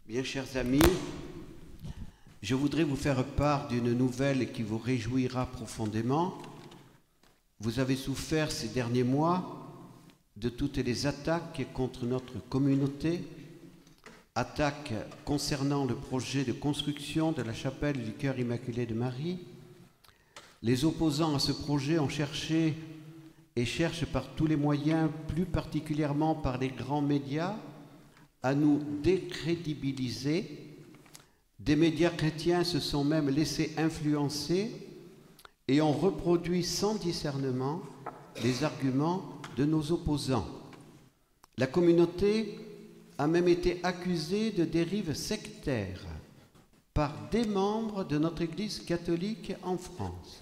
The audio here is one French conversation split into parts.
Bien, chers amis, je voudrais vous faire part d'une nouvelle qui vous réjouira profondément. Vous avez souffert ces derniers mois de toutes les attaques contre notre communauté, attaques concernant le projet de construction de la chapelle du Cœur Immaculé de Marie. Les opposants à ce projet ont cherché et cherchent par tous les moyens, plus particulièrement par les grands médias, à nous décrédibiliser. Des médias chrétiens se sont même laissés influencer et ont reproduit sans discernement les arguments de nos opposants. La communauté a même été accusée de dérives sectaires par des membres de notre Église catholique en France.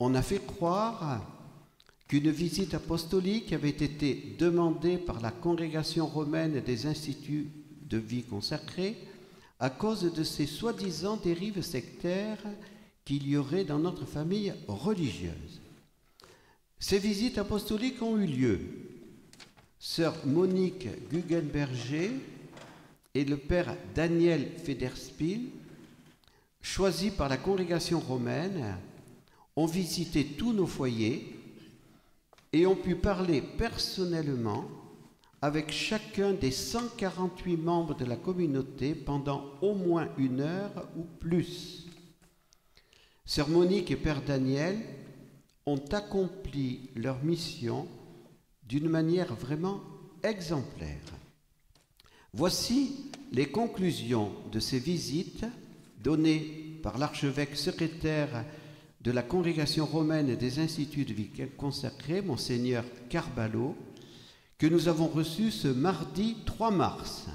On a fait croire qu'une visite apostolique avait été demandée par la congrégation romaine des instituts de vie consacrés à cause de ces soi-disant dérives sectaires qu'il y aurait dans notre famille religieuse. Ces visites apostoliques ont eu lieu. Sœur Monique Guggenberger et le père Daniel Federspiel, choisis par la congrégation romaine, ont visité tous nos foyers et ont pu parler personnellement avec chacun des 148 membres de la communauté pendant au moins 1 heure ou plus. Sœur Monique et Père Daniel ont accompli leur mission d'une manière vraiment exemplaire. Voici les conclusions de ces visites données par l'archevêque secrétaire de la congrégation romaine des instituts de vie consacrés, Monseigneur Carballo, que nous avons reçu ce mardi 3 mars.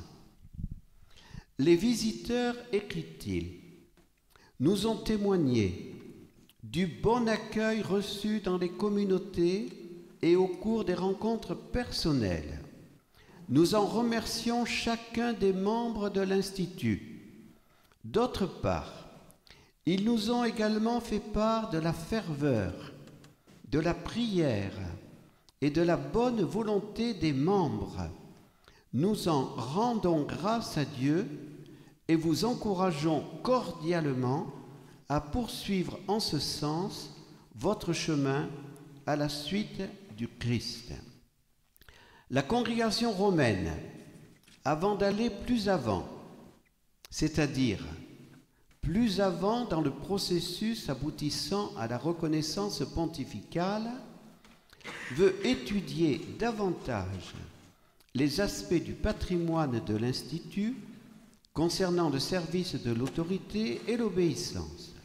Les visiteurs, écrit-il, nous ont témoigné du bon accueil reçu dans les communautés et au cours des rencontres personnelles. Nous en remercions chacun des membres de l'Institut. D'autre part, ils nous ont également fait part de la ferveur, de la prière et de la bonne volonté des membres. Nous en rendons grâce à Dieu et vous encourageons cordialement à poursuivre en ce sens votre chemin à la suite du Christ. La congrégation romaine, avant d'aller plus avant, c'est-à-dire plus avant dans le processus aboutissant à la reconnaissance pontificale, veut étudier davantage les aspects du patrimoine de l'Institut concernant le service de l'autorité et l'obéissance.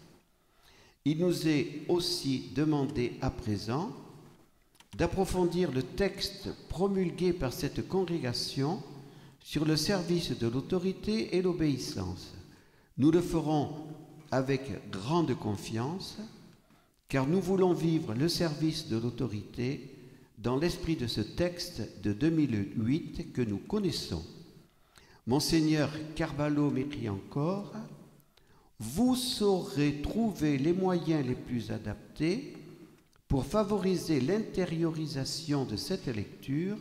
Il nous est aussi demandé à présent d'approfondir le texte promulgué par cette congrégation sur le service de l'autorité et l'obéissance. Nous le ferons avec grande confiance, car nous voulons vivre le service de l'autorité dans l'esprit de ce texte de 2008 que nous connaissons. Monseigneur Carballo m'écrit encore « Vous saurez trouver les moyens les plus adaptés pour favoriser l'intériorisation de cette lecture,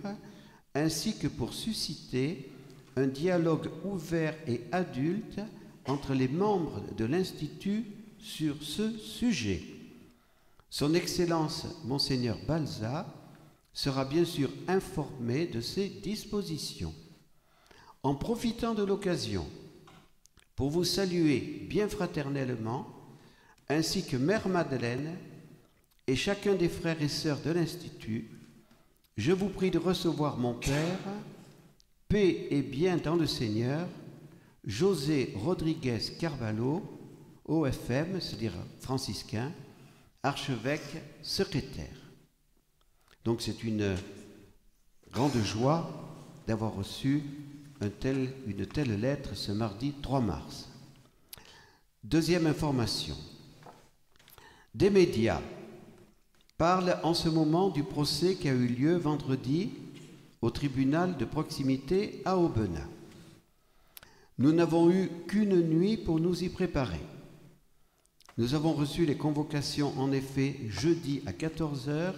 ainsi que pour susciter un dialogue ouvert et adulte entre les membres de l'Institut sur ce sujet. Son Excellence Monseigneur Balza sera bien sûr informé de ces dispositions. En profitant de l'occasion, pour vous saluer bien fraternellement, ainsi que Mère Madeleine et chacun des frères et sœurs de l'Institut, je vous prie de recevoir mon Père, paix et bien dans le Seigneur, José Rodriguez Carballo, OFM, c'est-à-dire franciscain, archevêque secrétaire. Donc c'est une grande joie d'avoir reçu une telle lettre ce mardi 3 mars. Deuxième information. Des médias parlent en ce moment du procès qui a eu lieu vendredi au tribunal de proximité à Aubenas. Nous n'avons eu qu'une nuit pour nous y préparer. Nous avons reçu les convocations en effet jeudi à 14 h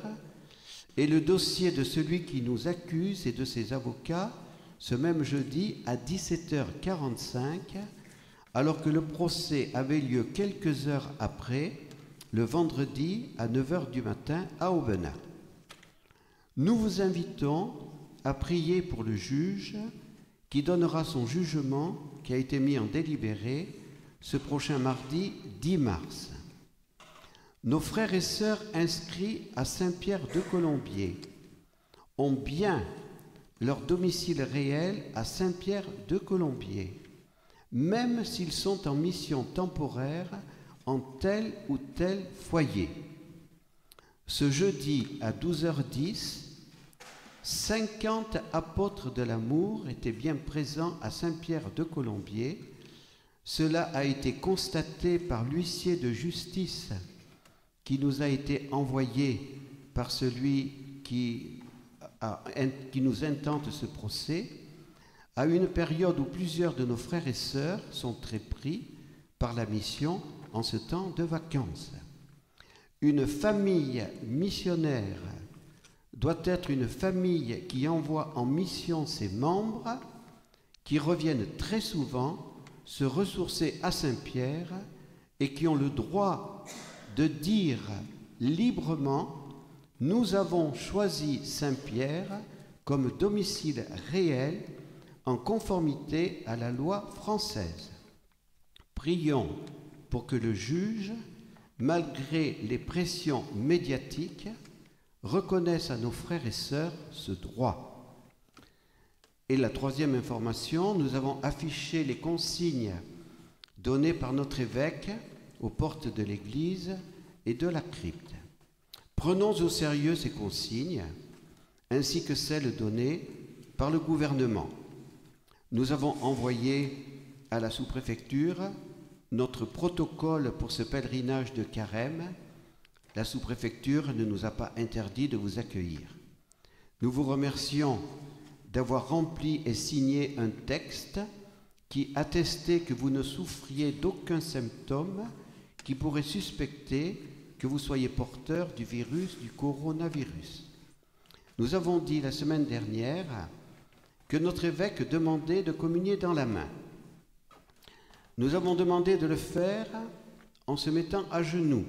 et le dossier de celui qui nous accuse et de ses avocats ce même jeudi à 17h45, alors que le procès avait lieu quelques heures après, le vendredi à 9h du matin à Aubenas. Nous vous invitons à prier pour le juge qui donnera son jugement qui a été mis en délibéré ce prochain mardi 10 mars. Nos frères et sœurs inscrits à Saint-Pierre-de-Colombier ont bien leur domicile réel à Saint-Pierre-de-Colombier, même s'ils sont en mission temporaire en tel ou tel foyer. Ce jeudi à 12h10, 50 apôtres de l'amour étaient bien présents à Saint-Pierre-de-Colombier. Cela a été constaté par l'huissier de justice qui nous a été envoyé par celui qui nous intente ce procès, à une période où plusieurs de nos frères et sœurs sont très pris par la mission en ce temps de vacances. Une famille missionnaire doit être une famille qui envoie en mission ses membres qui reviennent très souvent se ressourcer à Saint-Pierre et qui ont le droit de dire librement « Nous avons choisi Saint-Pierre comme domicile réel en conformité à la loi française. » Prions pour que le juge, malgré les pressions médiatiques, reconnaisse à nos frères et sœurs ce droit. Et la troisième information, nous avons affiché les consignes données par notre évêque aux portes de l'église et de la crypte. Prenons au sérieux ces consignes, ainsi que celles données par le gouvernement. Nous avons envoyé à la sous-préfecture notre protocole pour ce pèlerinage de Carême. La sous-préfecture ne nous a pas interdit de vous accueillir. Nous vous remercions d'avoir rempli et signé un texte qui attestait que vous ne souffriez d'aucun symptôme qui pourrait suspecter que vous soyez porteur du virus du coronavirus. Nous avons dit la semaine dernière que notre évêque demandait de communier dans la main. Nous avons demandé de le faire en se mettant à genoux,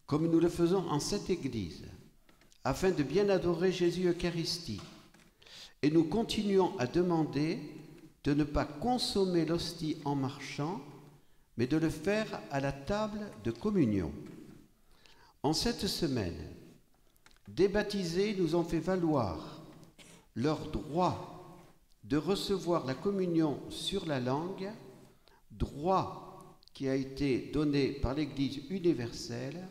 comme nous le faisons en cette église, afin de bien adorer Jésus Eucharistie. Et nous continuons à demander de ne pas consommer l'hostie en marchant, mais de le faire à la table de communion. En cette semaine, des baptisés nous ont fait valoir leur droit de recevoir la communion sur la langue, droit qui a été donné par l'Église universelle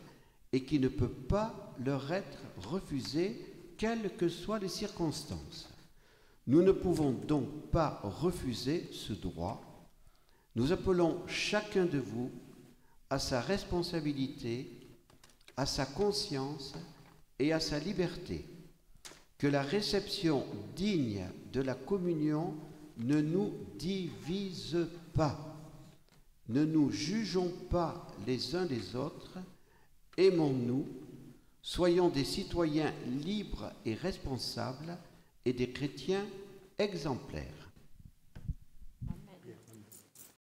et qui ne peut pas leur être refusé, quelles que soient les circonstances. Nous ne pouvons donc pas refuser ce droit. Nous appelons chacun de vous à sa responsabilité, à sa conscience et à sa liberté. Que la réception digne de la communion ne nous divise pas. Ne nous jugeons pas les uns les autres, aimons-nous, soyons des citoyens libres et responsables et des chrétiens exemplaires.